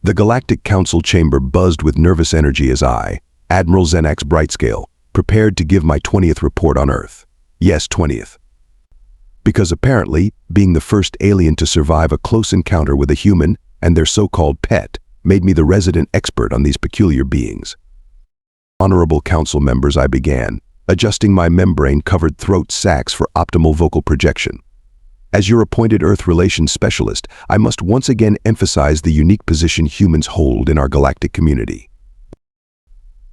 The Galactic Council chamber buzzed with nervous energy as I, Admiral Xenax Brightscale, prepared to give my 20th report on Earth. Yes, 20th. Because apparently, being the first alien to survive a close encounter with a human and their so-called pet made me the resident expert on these peculiar beings. Honorable council members, I began, adjusting my membrane-covered throat sacs for optimal vocal projection. As your appointed Earth Relations Specialist, I must once again emphasize the unique position humans hold in our galactic community.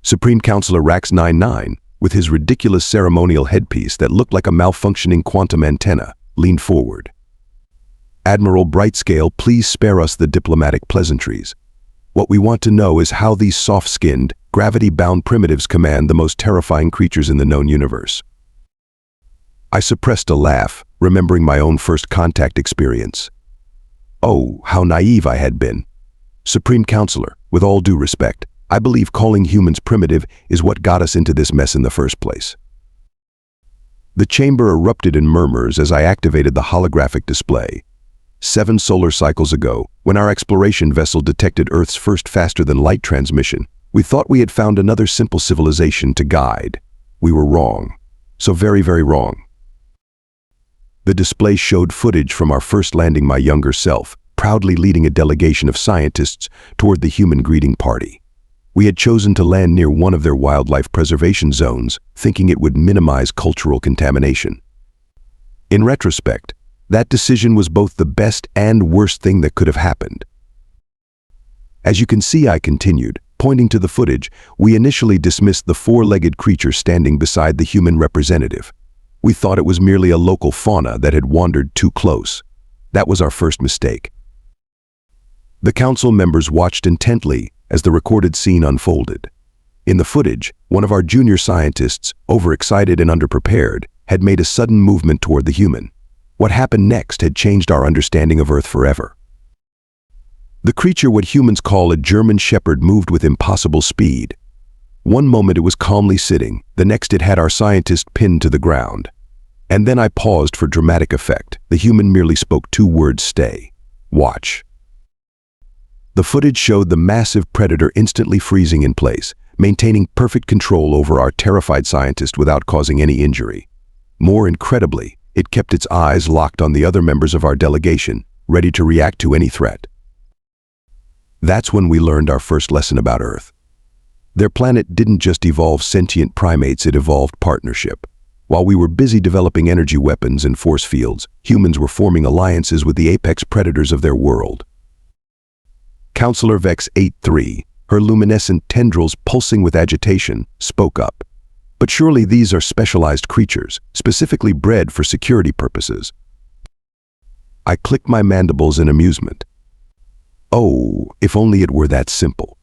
Supreme Counselor Rax 99, with his ridiculous ceremonial headpiece that looked like a malfunctioning quantum antenna, leaned forward. Admiral Brightscale, please spare us the diplomatic pleasantries. What we want to know is how these soft-skinned, gravity-bound primitives command the most terrifying creatures in the known universe. I suppressed a laugh, remembering my own first contact experience. Oh, how naive I had been. Supreme Counselor, with all due respect, I believe calling humans primitive is what got us into this mess in the first place. The chamber erupted in murmurs as I activated the holographic display. 7 solar cycles ago, when our exploration vessel detected Earth's first faster-than-light transmission, we thought we had found another simple civilization to guide. We were wrong. So very, very wrong. The display showed footage from our first landing, my younger self, proudly leading a delegation of scientists toward the human greeting party. We had chosen to land near one of their wildlife preservation zones, thinking it would minimize cultural contamination. In retrospect, that decision was both the best and worst thing that could have happened. As you can see, I continued, pointing to the footage, we initially dismissed the 4-legged creature standing beside the human representative. We thought it was merely a local fauna that had wandered too close. That was our first mistake. The council members watched intently as the recorded scene unfolded. In the footage, one of our junior scientists, overexcited and underprepared, had made a sudden movement toward the human. What happened next had changed our understanding of Earth forever. The creature, what humans call a German Shepherd, moved with impossible speed. One moment it was calmly sitting, the next it had our scientist pinned to the ground. And then I paused for dramatic effect. The human merely spoke 2 words: stay. Watch. The footage showed the massive predator instantly freezing in place, maintaining perfect control over our terrified scientist without causing any injury. More incredibly, it kept its eyes locked on the other members of our delegation, ready to react to any threat. That's when we learned our first lesson about Earth. Their planet didn't just evolve sentient primates, it evolved partnership. While we were busy developing energy weapons and force fields, humans were forming alliances with the apex predators of their world. Counselor Vex 83, her luminescent tendrils pulsing with agitation, spoke up. But surely these are specialized creatures, specifically bred for security purposes. I clicked my mandibles in amusement. Oh, if only it were that simple.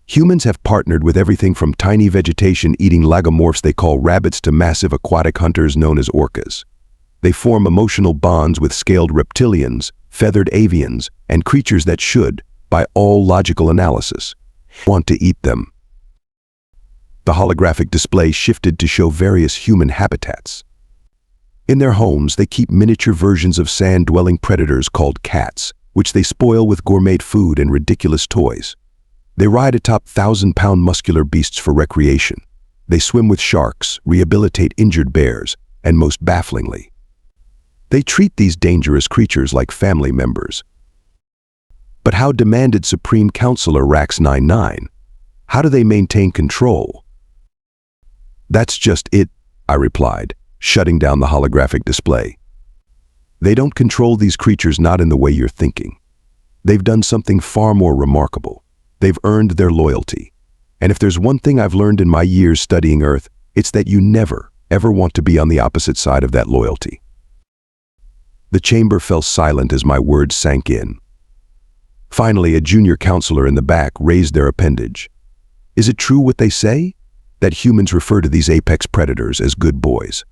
Humans have partnered with everything from tiny vegetation-eating lagomorphs they call rabbits to massive aquatic hunters known as orcas. They form emotional bonds with scaled reptilians, feathered avians, and creatures that should, by all logical analysis, want to eat them. The holographic display shifted to show various human habitats. In their homes, they keep miniature versions of sand-dwelling predators called cats, which they spoil with gourmet food and ridiculous toys. They ride atop 1,000-pound muscular beasts for recreation. They swim with sharks, rehabilitate injured bears, and most bafflingly, they treat these dangerous creatures like family members. But how demanded Supreme Counselor Rax 99? How do they maintain control? That's just it, I replied, shutting down the holographic display. They don't control these creatures, not in the way you're thinking. They've done something far more remarkable. They've earned their loyalty. And if there's one thing I've learned in my years studying Earth, it's that you never, ever want to be on the opposite side of that loyalty. The chamber fell silent as my words sank in. Finally, a junior counselor in the back raised their appendage. Is it true what they say? That humans refer to these apex predators as good boys?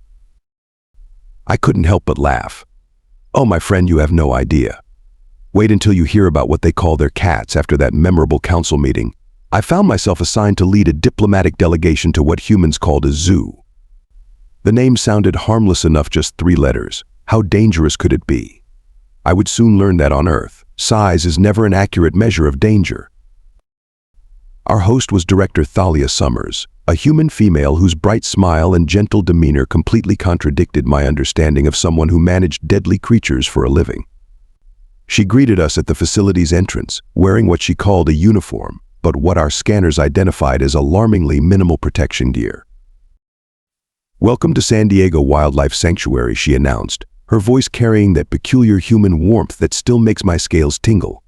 I couldn't help but laugh. Oh, my friend, you have no idea. Wait until you hear about what they call their cats. After that memorable council meeting, I found myself assigned to lead a diplomatic delegation to what humans called a zoo. The name sounded harmless enough, just 3 letters. How dangerous could it be? I would soon learn that on Earth, size is never an accurate measure of danger. Our host was director Thalia Summers, a human female whose bright smile and gentle demeanor completely contradicted my understanding of someone who managed deadly creatures for a living. She greeted us at the facility's entrance, wearing what she called a uniform, but what our scanners identified as alarmingly minimal protection gear. "Welcome to San Diego Wildlife Sanctuary," she announced, her voice carrying that peculiar human warmth that still makes my scales tingle.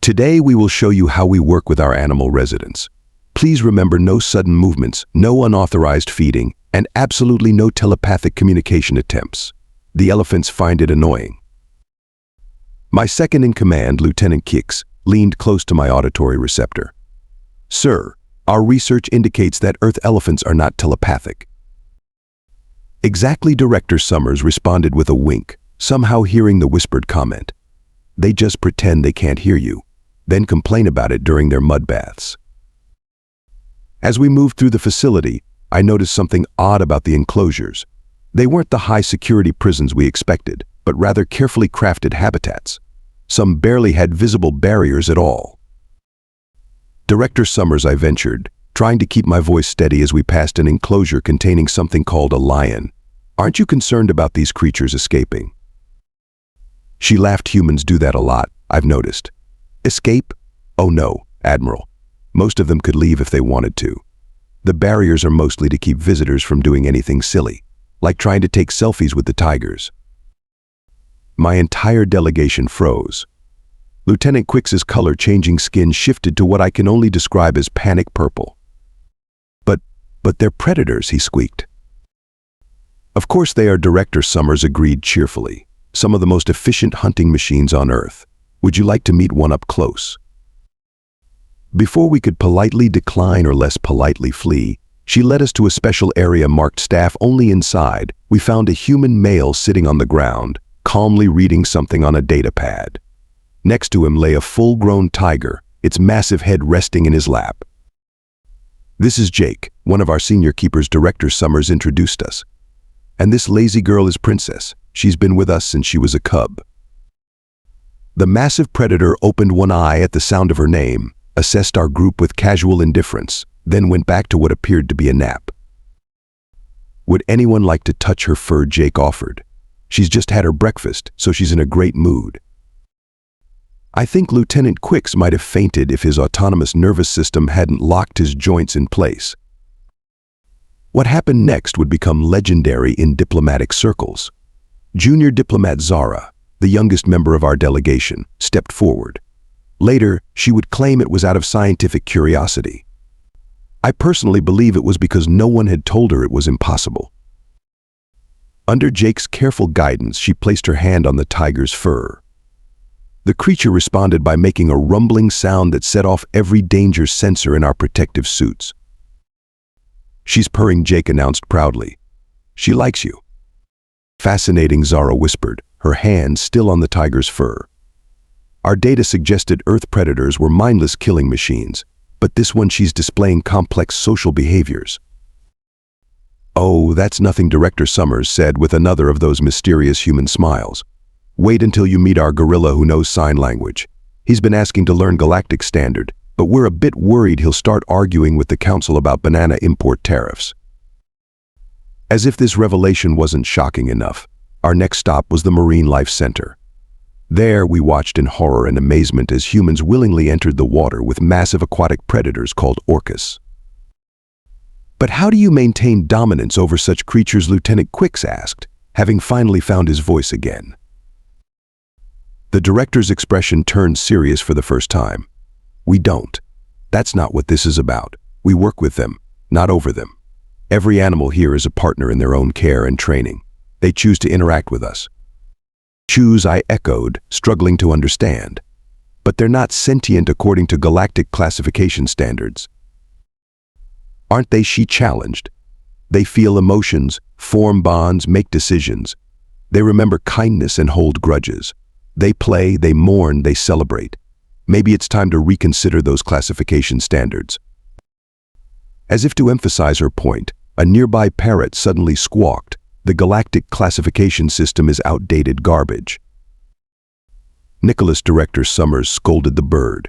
"Today we will show you how we work with our animal residents. Please remember no sudden movements, no unauthorized feeding, and absolutely no telepathic communication attempts. The elephants find it annoying." My second-in-command, Lieutenant Kix, leaned close to my auditory receptor. "Sir, our research indicates that Earth elephants are not telepathic." Exactly, Director Summers responded with a wink, somehow hearing the whispered comment. "They just pretend they can't hear you, then complain about it during their mud baths." As we moved through the facility, I noticed something odd about the enclosures. They weren't the high-security prisons we expected, but rather carefully crafted habitats. Some barely had visible barriers at all. "Director Summers," I ventured, trying to keep my voice steady as we passed an enclosure containing something called a lion. "Aren't you concerned about these creatures escaping?" She laughed. "Humans do that a lot, I've noticed." "Escape? Oh no, Admiral. Most of them could leave if they wanted to. The barriers are mostly to keep visitors from doing anything silly, like trying to take selfies with the tigers." My entire delegation froze. Lieutenant Quix's color-changing skin shifted to what I can only describe as panic purple. But they're predators," he squeaked. "Of course they are," Director Summers agreed cheerfully. "Some of the most efficient hunting machines on Earth. Would you like to meet one up close?" Before we could politely decline or less politely flee, she led us to a special area marked staff only. Inside, we found a human male sitting on the ground, calmly reading something on a data pad. Next to him lay a full-grown tiger, its massive head resting in his lap. "This is Jake, one of our senior keepers," Director Summers introduced us. "And this lazy girl is Princess. She's been with us since she was a cub." The massive predator opened one eye at the sound of her name, assessed our group with casual indifference, then went back to what appeared to be a nap. "Would anyone like to touch her fur?" Jake offered. "She's just had her breakfast, so she's in a great mood." I think Lieutenant Quix might have fainted if his autonomous nervous system hadn't locked his joints in place. What happened next would become legendary in diplomatic circles. Junior diplomat Zara, the youngest member of our delegation, stepped forward. Later, she would claim it was out of scientific curiosity. I personally believe it was because no one had told her it was impossible. Under Jake's careful guidance, she placed her hand on the tiger's fur. The creature responded by making a rumbling sound that set off every danger sensor in our protective suits. "She's purring," Jake announced proudly. "She likes you." "Fascinating," Zara whispered, her hand still on the tiger's fur. Our data suggested Earth predators were mindless killing machines, but this one, she's displaying complex social behaviors. "Oh, that's nothing," Director Summers said with another of those mysterious human smiles. "Wait until you meet our gorilla who knows sign language. He's been asking to learn Galactic Standard, but we're a bit worried he'll start arguing with the Council about banana import tariffs." As if this revelation wasn't shocking enough, our next stop was the Marine Life Center. There, we watched in horror and amazement as humans willingly entered the water with massive aquatic predators called orcas. "But how do you maintain dominance over such creatures?" Lieutenant Quix asked, having finally found his voice again. The director's expression turned serious for the first time. "We don't. That's not what this is about. We work with them, not over them. Every animal here is a partner in their own care and training. They choose to interact with us." "Choose," I echoed, struggling to understand. "But they're not sentient according to galactic classification standards." "Aren't they?" she challenged. "They feel emotions, form bonds, make decisions. They remember kindness and hold grudges. They play, they mourn, they celebrate. Maybe it's time to reconsider those classification standards." As if to emphasize her point, a nearby parrot suddenly squawked, "The galactic classification system is outdated garbage." "Nicholas," Director Summers scolded the bird.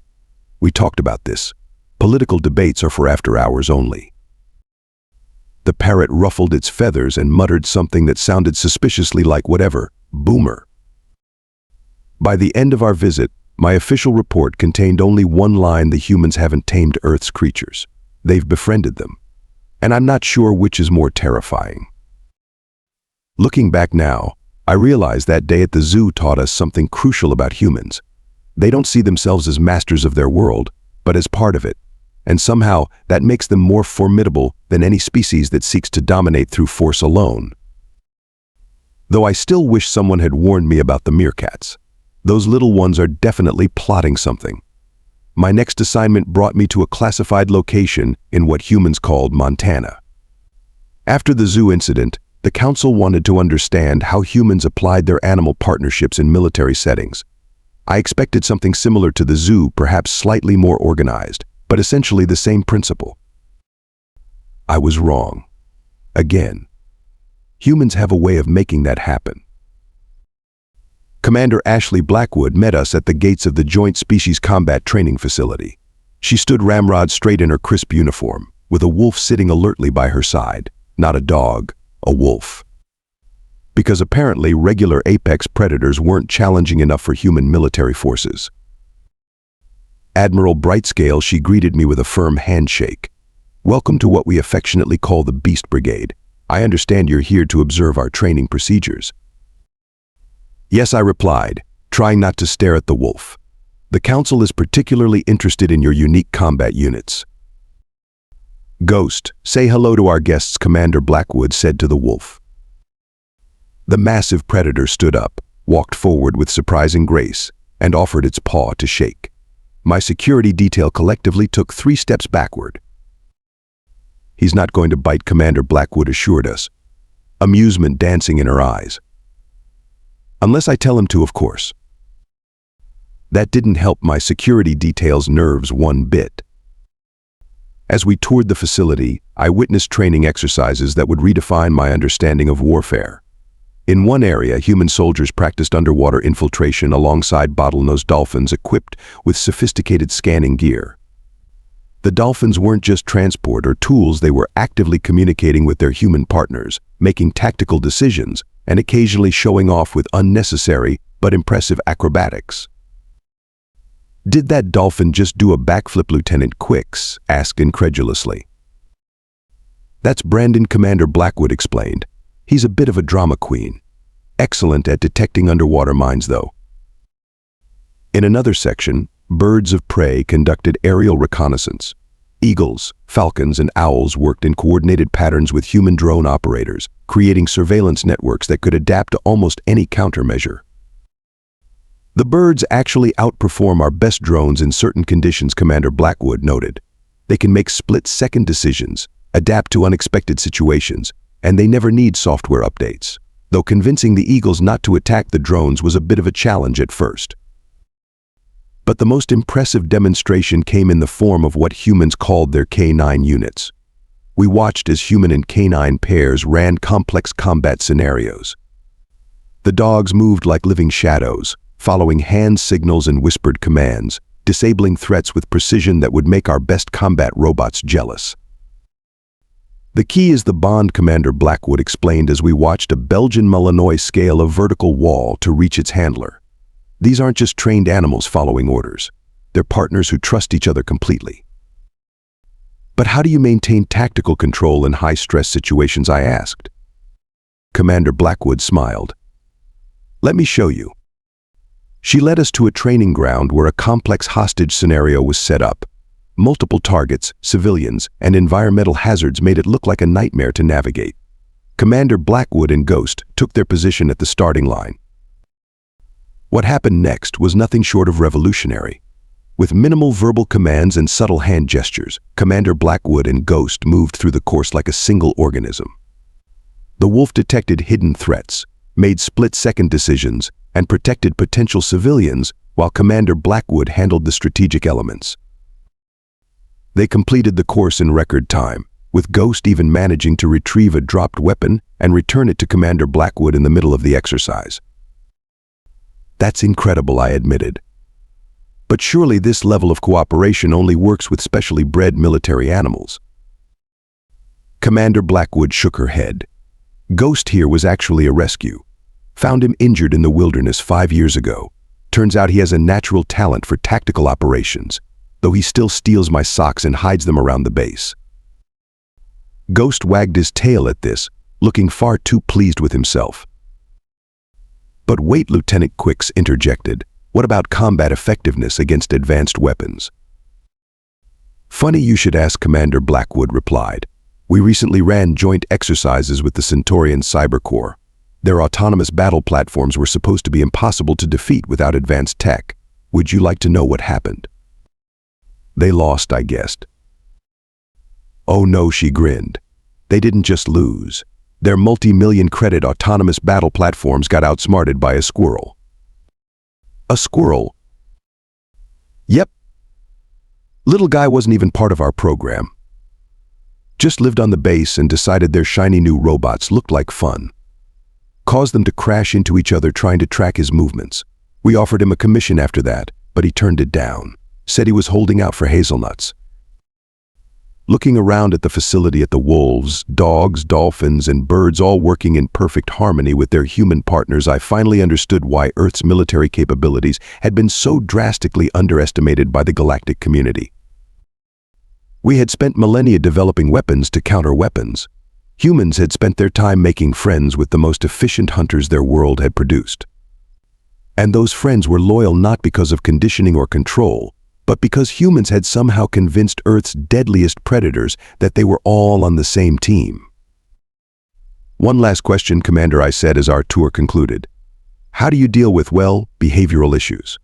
"We talked about this. Political debates are for after hours only. The parrot ruffled its feathers and muttered something that sounded suspiciously like whatever, boomer. By the end of our visit, my official report contained only one line: the humans haven't tamed Earth's creatures. They've befriended them. And I'm not sure which is more terrifying. Looking back now, I realize that day at the zoo taught us something crucial about humans. They don't see themselves as masters of their world, but as part of it. And somehow, that makes them more formidable than any species that seeks to dominate through force alone. Though I still wish someone had warned me about the meerkats. Those little ones are definitely plotting something. My next assignment brought me to a classified location in what humans called Montana. After the zoo incident, the council wanted to understand how humans applied their animal partnerships in military settings. I expected something similar to the zoo, perhaps slightly more organized, but essentially the same principle. I was wrong. Again. Humans have a way of making that happen. Commander Ashley Blackwood met us at the gates of the Joint Species Combat Training Facility. She stood ramrod straight in her crisp uniform, with a wolf sitting alertly by her side. Not a dog, a wolf. Because apparently regular apex predators weren't challenging enough for human military forces. Admiral Brightscale, she greeted me with a firm handshake. "Welcome to what we affectionately call the Beast Brigade. I understand you're here to observe our training procedures." "Yes," I replied, trying not to stare at the wolf. "The Council is particularly interested in your unique combat units." "Ghost, say hello to our guests," Commander Blackwood said to the wolf. The massive predator stood up, walked forward with surprising grace, and offered its paw to shake. My security detail collectively took 3 steps backward. "He's not going to bite," Commander Blackwood assured us, amusement dancing in her eyes. "Unless I tell him to, of course." That didn't help my security detail's nerves one bit. As we toured the facility, I witnessed training exercises that would redefine my understanding of warfare. In one area, human soldiers practiced underwater infiltration alongside bottlenose dolphins equipped with sophisticated scanning gear. The dolphins weren't just transport or tools, they were actively communicating with their human partners, making tactical decisions, and occasionally showing off with unnecessary but impressive acrobatics. "Did that dolphin just do a backflip?" Lieutenant Quicks asked incredulously. "That's Brandon," Commander Blackwood explained. "He's a bit of a drama queen. Excellent at detecting underwater mines, though." In another section, birds of prey conducted aerial reconnaissance. Eagles, falcons, and owls worked in coordinated patterns with human drone operators, creating surveillance networks that could adapt to almost any countermeasure. "The birds actually outperform our best drones in certain conditions," Commander Blackwood noted. "They can make split-second decisions, adapt to unexpected situations, and they never need software updates," though convincing the eagles not to attack the drones was a bit of a challenge at first. But the most impressive demonstration came in the form of what humans called their K9 units. We watched as human and canine pairs ran complex combat scenarios. The dogs moved like living shadows, following hand signals and whispered commands, disabling threats with precision that would make our best combat robots jealous. "The key is the bond," Commander Blackwood explained as we watched a Belgian Malinois scale a vertical wall to reach its handler. "These aren't just trained animals following orders. They're partners who trust each other completely." "But how do you maintain tactical control in high-stress situations?" I asked. Commander Blackwood smiled. "Let me show you." She led us to a training ground where a complex hostage scenario was set up. Multiple targets, civilians, and environmental hazards made it look like a nightmare to navigate. Commander Blackwood and Ghost took their position at the starting line. What happened next was nothing short of revolutionary. With minimal verbal commands and subtle hand gestures, Commander Blackwood and Ghost moved through the course like a single organism. The wolf detected hidden threats, made split-second decisions, and protected potential civilians, while Commander Blackwood handled the strategic elements. They completed the course in record time, with Ghost even managing to retrieve a dropped weapon and return it to Commander Blackwood in the middle of the exercise. "That's incredible," I admitted. But surely this level of cooperation only works with specially bred military animals. Commander Blackwood shook her head. Ghost here was actually a rescue. Found him injured in the wilderness 5 years ago. Turns out he has a natural talent for tactical operations, though he still steals my socks and hides them around the base. Ghost wagged his tail at this, looking far too pleased with himself. But wait, Lieutenant Quicks interjected. What about combat effectiveness against advanced weapons? Funny you should ask, Commander Blackwood replied. We recently ran joint exercises with the Centaurian Cyber Corps. Their autonomous battle platforms were supposed to be impossible to defeat without advanced tech. Would you like to know what happened? They lost, I guessed. Oh no, she grinned. They didn't just lose. Their multi-million credit autonomous battle platforms got outsmarted by a squirrel. A squirrel? Yep. Little guy wasn't even part of our program. Just lived on the base and decided their shiny new robots looked like fun. Caused them to crash into each other trying to track his movements. We offered him a commission after that, but he turned it down. Said he was holding out for hazelnuts. Looking around at the facility at the wolves, dogs, dolphins, and birds all working in perfect harmony with their human partners, I finally understood why Earth's military capabilities had been so drastically underestimated by the galactic community. We had spent millennia developing weapons to counter weapons. Humans had spent their time making friends with the most efficient hunters their world had produced. And those friends were loyal not because of conditioning or control, but because humans had somehow convinced Earth's deadliest predators that they were all on the same team. One last question, Commander, I said as our tour concluded. How do you deal with, well, behavioral issues?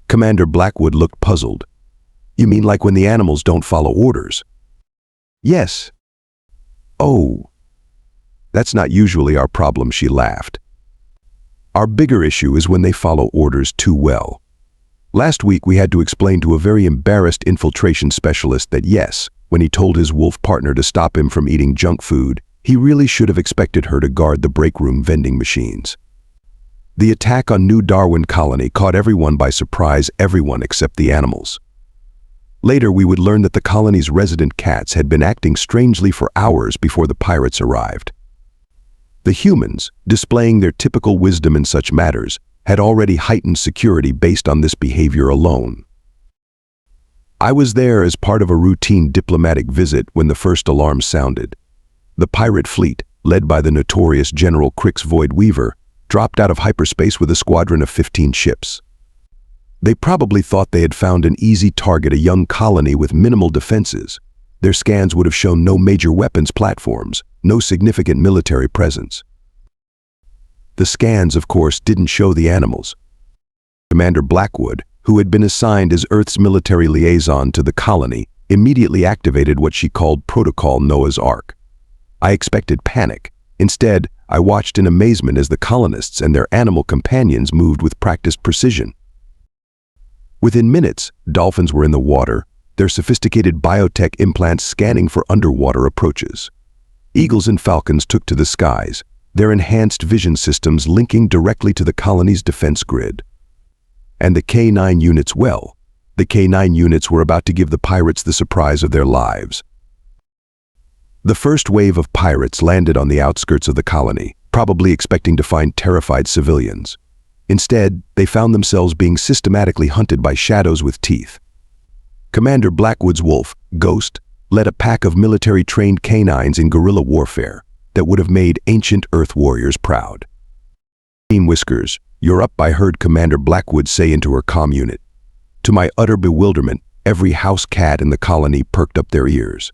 Commander Blackwood looked puzzled. You mean like when the animals don't follow orders? Yes. Oh, that's not usually our problem, she laughed. Our bigger issue is when they follow orders too well. Last week we had to explain to a very embarrassed infiltration specialist that yes, when he told his wolf partner to stop him from eating junk food, he really should have expected her to guard the break room vending machines. The attack on New Darwin Colony caught everyone by surprise, everyone except the animals. Later we would learn that the colony's resident cats had been acting strangely for hours before the pirates arrived. The humans, displaying their typical wisdom in such matters, had already heightened security based on this behavior alone. I was there as part of a routine diplomatic visit when the first alarm sounded. The pirate fleet, led by the notorious General Crix Void Weaver, dropped out of hyperspace with a squadron of 15 ships. They probably thought they had found an easy target, a young colony with minimal defenses. Their scans would have shown no major weapons platforms, no significant military presence. The scans, of course, didn't show the animals. Commander Blackwood, who had been assigned as Earth's military liaison to the colony, immediately activated what she called Protocol Noah's Ark. I expected panic. Instead, I watched in amazement as the colonists and their animal companions moved with practiced precision. Within minutes, dolphins were in the water, their sophisticated biotech implants scanning for underwater approaches. Eagles and falcons took to the skies, their enhanced vision systems linking directly to the colony's defense grid. And the K-9 units, well, the K-9 units were about to give the pirates the surprise of their lives. The first wave of pirates landed on the outskirts of the colony, probably expecting to find terrified civilians. Instead, they found themselves being systematically hunted by shadows with teeth. Commander Blackwood's wolf, Ghost, led a pack of military-trained canines in guerrilla warfare that would have made ancient Earth warriors proud. Team Whiskers, you're up, I heard Commander Blackwood say into her comm unit. To my utter bewilderment, every house cat in the colony perked up their ears.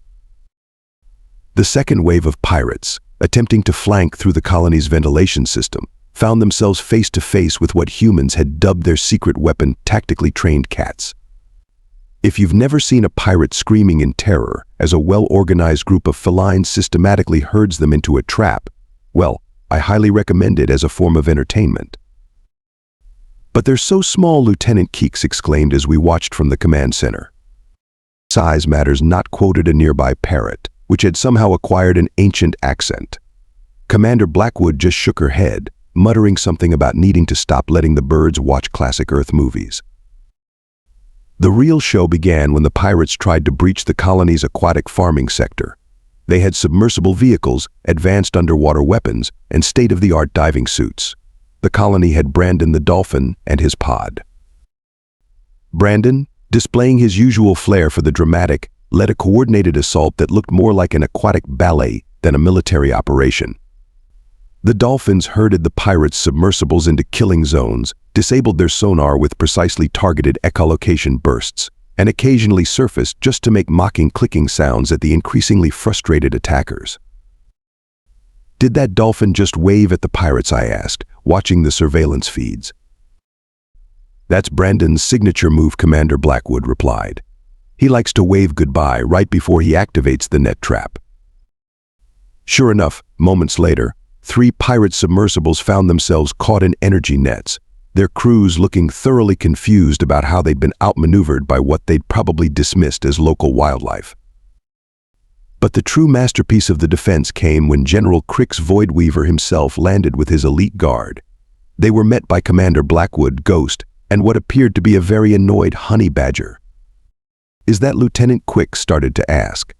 The second wave of pirates, attempting to flank through the colony's ventilation system, found themselves face to face with what humans had dubbed their secret weapon, tactically trained cats. If you've never seen a pirate screaming in terror as a well-organized group of felines systematically herds them into a trap, well, I highly recommend it as a form of entertainment. But they're so small, Lieutenant Keeks exclaimed as we watched from the command center. Size matters not, quoted a nearby parrot, which had somehow acquired an ancient accent. Commander Blackwood just shook her head, muttering something about needing to stop letting the birds watch classic Earth movies. The real show began when the pirates tried to breach the colony's aquatic farming sector. They had submersible vehicles, advanced underwater weapons, and state-of-the-art diving suits. The colony had Brandon the Dolphin and his pod. Brandon, displaying his usual flair for the dramatic, led a coordinated assault that looked more like an aquatic ballet than a military operation. The Dolphins herded the pirates' submersibles into killing zones, disabled their sonar with precisely targeted echolocation bursts, and occasionally surfaced just to make mocking clicking sounds at the increasingly frustrated attackers. "Did that Dolphin just wave at the pirates?" I asked, watching the surveillance feeds. "That's Brandon's signature move," Commander Blackwood replied. "He likes to wave goodbye right before he activates the net trap." Sure enough, moments later, 3 pirate submersibles found themselves caught in energy nets, their crews looking thoroughly confused about how they'd been outmaneuvered by what they'd probably dismissed as local wildlife. But the true masterpiece of the defense came when General Crick's Voidweaver himself landed with his elite guard. They were met by Commander Blackwood, Ghost, and what appeared to be a very annoyed Honey Badger. "Is that Lieutenant Quick?" started to ask.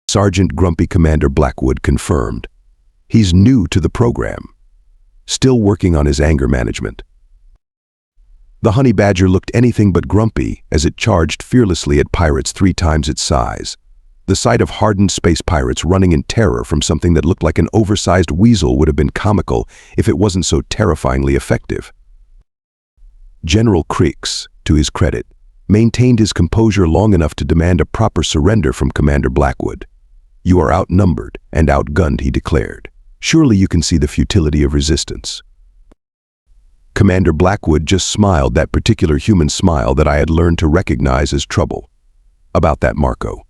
Sergeant Grumpy, Commander Blackwood confirmed. "He's new to the program. Still working on his anger management." The Honey Badger looked anything but grumpy as it charged fearlessly at pirates 3 times its size. The sight of hardened space pirates running in terror from something that looked like an oversized weasel would have been comical if it wasn't so terrifyingly effective. General Crix, to his credit, maintained his composure long enough to demand a proper surrender from Commander Blackwood. "You are outnumbered and outgunned," he declared. "Surely you can see the futility of resistance." Commander Blackwood just smiled, that particular human smile that I had learned to recognize as trouble. "About that, Marco."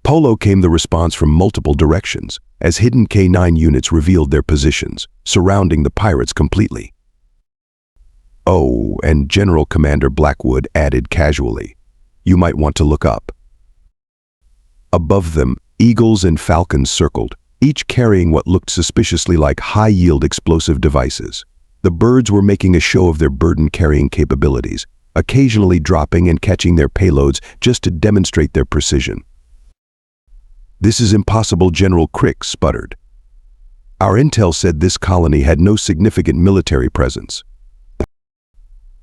Polo came the response from multiple directions, as hidden K9 units revealed their positions, surrounding the pirates completely. "Oh, and General Commander Blackwood added casually, you might want to look up." Above them, eagles and falcons circled, each carrying what looked suspiciously like high-yield explosive devices. The birds were making a show of their burden-carrying capabilities, occasionally dropping and catching their payloads just to demonstrate their precision. "This is impossible," General Crick sputtered. "Our intel said this colony had no significant military presence."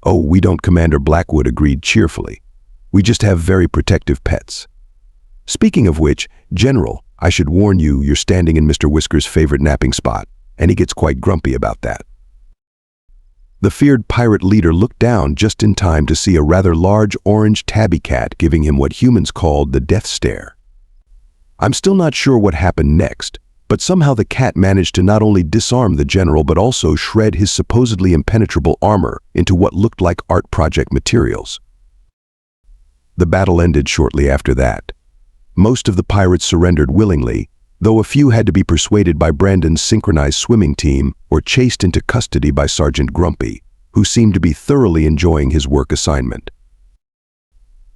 "Oh, we don't," Commander Blackwood agreed cheerfully. "We just have very protective pets. Speaking of which, General, I should warn you, you're standing in Mr. Whisker's favorite napping spot, and he gets quite grumpy about that." The feared pirate leader looked down just in time to see a rather large orange tabby cat giving him what humans called the death stare. I'm still not sure what happened next, but somehow the cat managed to not only disarm the general but also shred his supposedly impenetrable armor into what looked like art project materials. The battle ended shortly after that. Most of the pirates surrendered willingly, though a few had to be persuaded by Brandon's synchronized swimming team or chased into custody by Sergeant Grumpy, who seemed to be thoroughly enjoying his work assignment.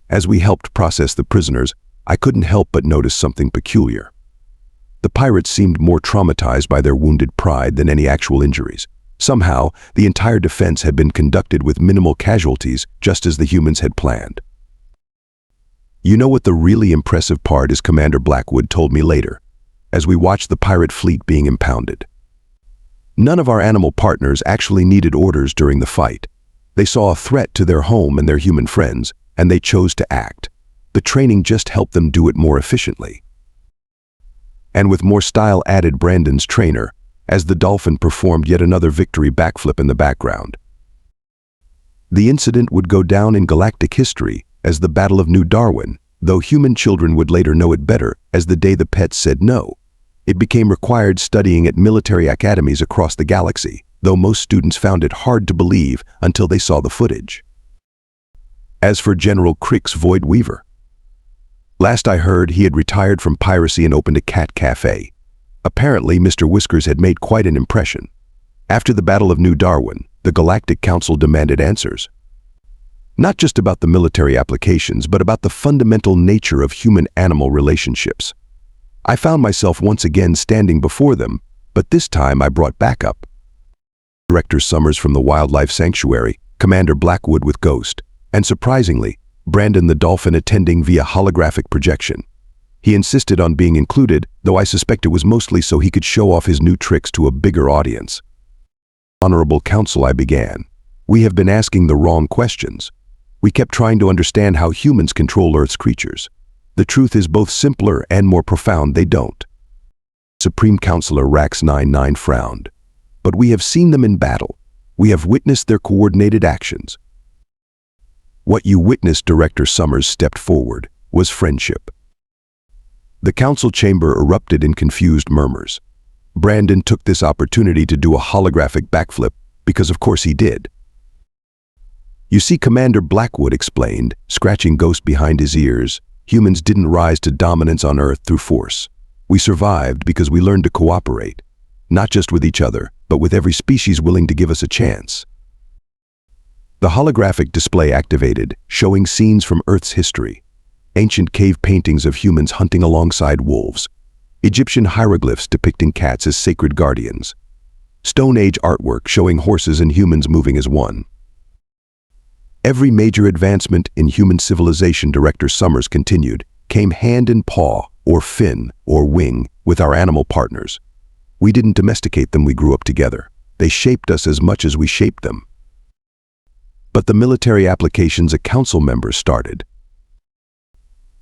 As we helped process the prisoners, I couldn't help but notice something peculiar. The pirates seemed more traumatized by their wounded pride than any actual injuries. Somehow, the entire defense had been conducted with minimal casualties, just as the humans had planned. "You know what the really impressive part is?" Commander Blackwood told me later, as we watched the pirate fleet being impounded. "None of our animal partners actually needed orders during the fight. They saw a threat to their home and their human friends, and they chose to act. The training just helped them do it more efficiently." And with more style added Brandon's trainer, as the Dolphin performed yet another victory backflip in the background. The incident would go down in galactic history as the Battle of New Darwin, though human children would later know it better as the day the pets said no. It became required studying at military academies across the galaxy, though most students found it hard to believe until they saw the footage. As for General Crick's Voidweaver, last I heard he had retired from piracy and opened a cat cafe. Apparently, Mr. Whiskers had made quite an impression. After the Battle of New Darwin, the Galactic Council demanded answers. Not just about the military applications, but about the fundamental nature of human-animal relationships. I found myself once again standing before them, but this time I brought backup. Director Summers from the Wildlife Sanctuary, Commander Blackwood with Ghost, And surprisingly, Brandon the Dolphin attending via holographic projection. He insisted on being included, though I suspect it was mostly so he could show off his new tricks to a bigger audience. Honorable Council, I began. We have been asking the wrong questions. We kept trying to understand how humans control Earth's creatures. The truth is both simpler and more profound they don't. Supreme Counselor Rax-99 frowned. But we have seen them in battle. We have witnessed their coordinated actions. What you witnessed, Director Summers stepped forward, was friendship. The council chamber erupted in confused murmurs. Brandon took this opportunity to do a holographic backflip, because of course he did. You see, Commander Blackwood explained, scratching Ghost behind his ears, humans didn't rise to dominance on Earth through force. We survived because we learned to cooperate, not just with each other, but with every species willing to give us a chance. The holographic display activated, showing scenes from Earth's history. Ancient cave paintings of humans hunting alongside wolves. Egyptian hieroglyphs depicting cats as sacred guardians. Stone Age artwork showing horses and humans moving as one. Every major advancement in human civilization, Director Summers continued, came hand in paw, or fin, or wing, with our animal partners. We didn't domesticate them, we grew up together. They shaped us as much as we shaped them. But the military applications a council member started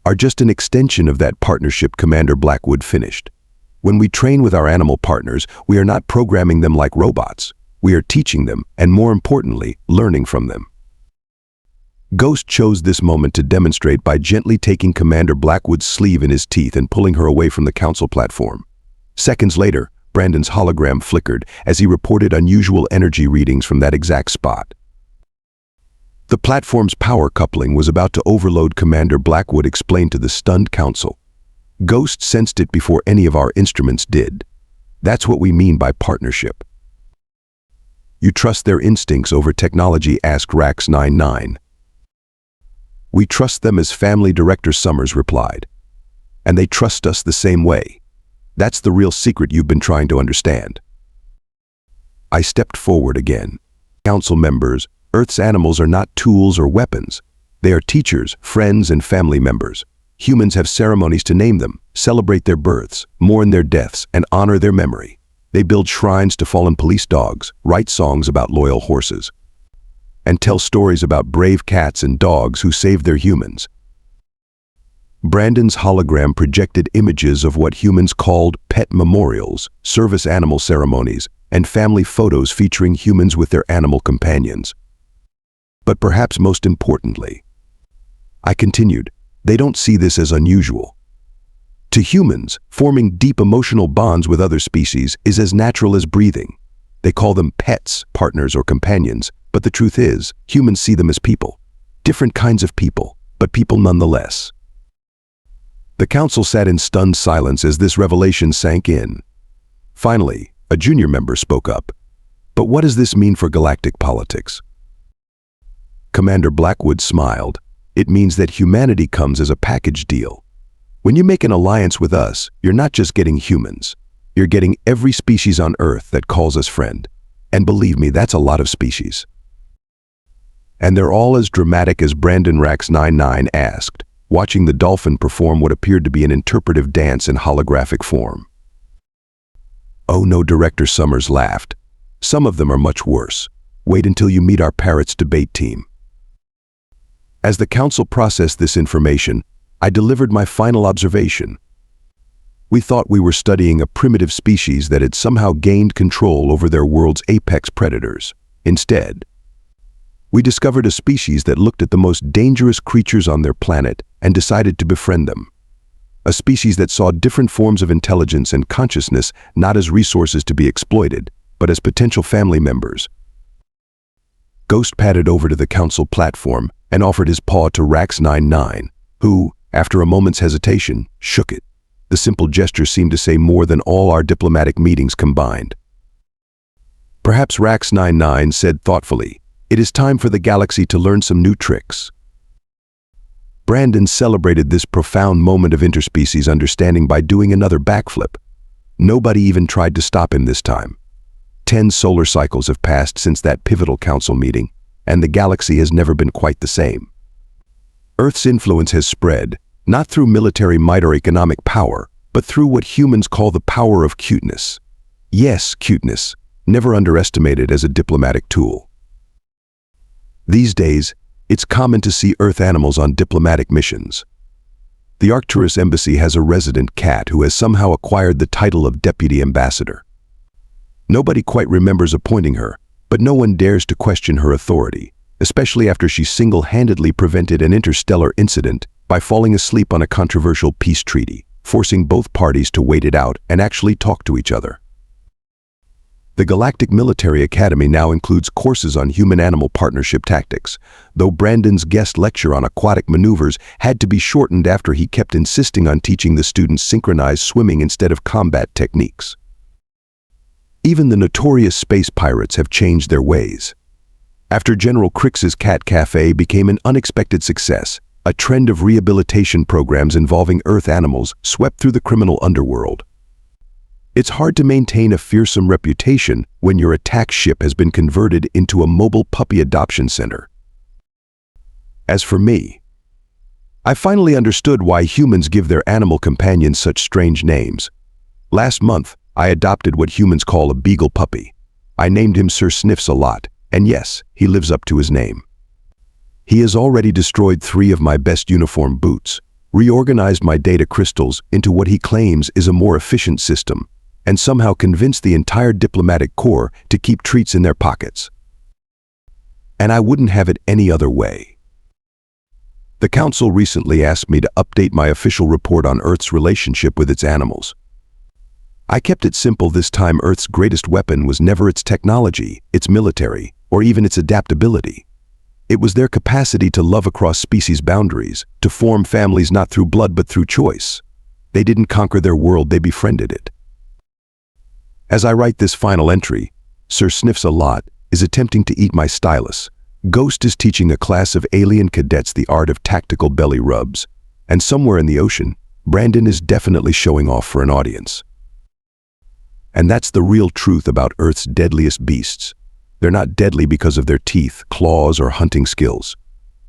are just an extension of that partnership, Commander Blackwood finished. When we train with our animal partners, we are not programming them like robots. We are teaching them, and more importantly, learning from them. Ghost chose this moment to demonstrate by gently taking Commander Blackwood's sleeve in his teeth and pulling her away from the council platform. Seconds later, Brandon's hologram flickered as he reported unusual energy readings from that exact spot. The platform's power coupling was about to overload, Commander Blackwood explained to the stunned council. Ghost sensed it before any of our instruments did. That's what we mean by partnership. You trust their instincts over technology, asked Rax-99. We trust them as family, Director Summers replied. And they trust us the same way. That's the real secret you've been trying to understand. I stepped forward again. Council members, Earth's animals are not tools or weapons. They are teachers, friends, and family members. Humans have ceremonies to name them, celebrate their births, mourn their deaths, and honor their memory. They build shrines to fallen police dogs, write songs about loyal horses, and tell stories about brave cats and dogs who saved their humans. Brandon's hologram projected images of what humans called pet memorials, service animal ceremonies, and family photos featuring humans with their animal companions. But perhaps most importantly, I continued, they don't see this as unusual. To humans, forming deep emotional bonds with other species is as natural as breathing. They call them pets, partners, or companions, but the truth is, humans see them as people. Different kinds of people, but people nonetheless. The council sat in stunned silence as this revelation sank in. Finally, a junior member spoke up. But what does this mean for galactic politics? Commander Blackwood smiled. It means that humanity comes as a package deal. When you make an alliance with us, you're not just getting humans. You're getting every species on Earth that calls us friend. And believe me, that's a lot of species. And they're all as dramatic as Brandon Rax-99 asked, watching the dolphin perform what appeared to be an interpretive dance in holographic form. Oh no, Director Summers laughed. Some of them are much worse. Wait until you meet our parrots debate team. As the council processed this information, I delivered my final observation. We thought we were studying a primitive species that had somehow gained control over their world's apex predators. Instead, we discovered a species that looked at the most dangerous creatures on their planet and decided to befriend them. A species that saw different forms of intelligence and consciousness not as resources to be exploited, but as potential family members. Ghost padded over to the council platform and offered his paw to Rax-99, who, after a moment's hesitation, shook it. The simple gesture seemed to say more than all our diplomatic meetings combined. Perhaps Rax-99 said thoughtfully, "It is time for the galaxy to learn some new tricks." Brandon celebrated this profound moment of interspecies understanding by doing another backflip. Nobody even tried to stop him this time. 10 solar cycles have passed since that pivotal council meeting, and the galaxy has never been quite the same. Earth's influence has spread, not through military might or economic power, but through what humans call the power of cuteness. Yes, cuteness, never underestimated as a diplomatic tool. These days, it's common to see Earth animals on diplomatic missions. The Arcturus Embassy has a resident cat who has somehow acquired the title of deputy ambassador. Nobody quite remembers appointing her, but no one dares to question her authority, especially after she single-handedly prevented an interstellar incident by falling asleep on a controversial peace treaty, forcing both parties to wait it out and actually talk to each other. The Galactic Military Academy now includes courses on human-animal partnership tactics, though Brandon's guest lecture on aquatic maneuvers had to be shortened after he kept insisting on teaching the students synchronized swimming instead of combat techniques. Even the notorious space pirates have changed their ways. After General Crix's Cat Cafe became an unexpected success, a trend of rehabilitation programs involving Earth animals swept through the criminal underworld. It's hard to maintain a fearsome reputation when your attack ship has been converted into a mobile puppy adoption center. As for me, I finally understood why humans give their animal companions such strange names. Last month, I adopted what humans call a beagle puppy. I named him Sir Sniffs-a-Lot, and yes, he lives up to his name. He has already destroyed 3 of my best uniform boots, reorganized my data crystals into what he claims is a more efficient system, and somehow convinced the entire diplomatic corps to keep treats in their pockets. And I wouldn't have it any other way. The Council recently asked me to update my official report on Earth's relationship with its animals. I kept it simple this time. Earth's greatest weapon was never its technology, its military, or even its adaptability. It was their capacity to love across species boundaries, to form families not through blood but through choice. They didn't conquer their world, they befriended it. As I write this final entry, Sir Sniffs-a-Lot is attempting to eat my stylus. Ghost is teaching a class of alien cadets the art of tactical belly rubs. And somewhere in the ocean, Brandon is definitely showing off for an audience. And that's the real truth about Earth's deadliest beasts. They're not deadly because of their teeth, claws, or hunting skills.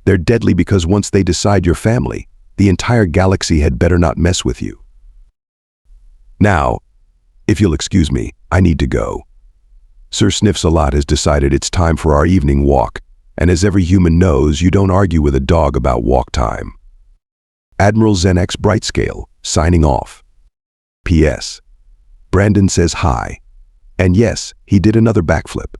They're deadly because once they decide your family, the entire galaxy had better not mess with you. Now, if you'll excuse me, I need to go. Sir Sniffs-a-Lot has decided it's time for our evening walk, and as every human knows, you don't argue with a dog about walk time. Admiral Zenx Brightscale, signing off. P.S. Brandon says hi. And yes, he did another backflip.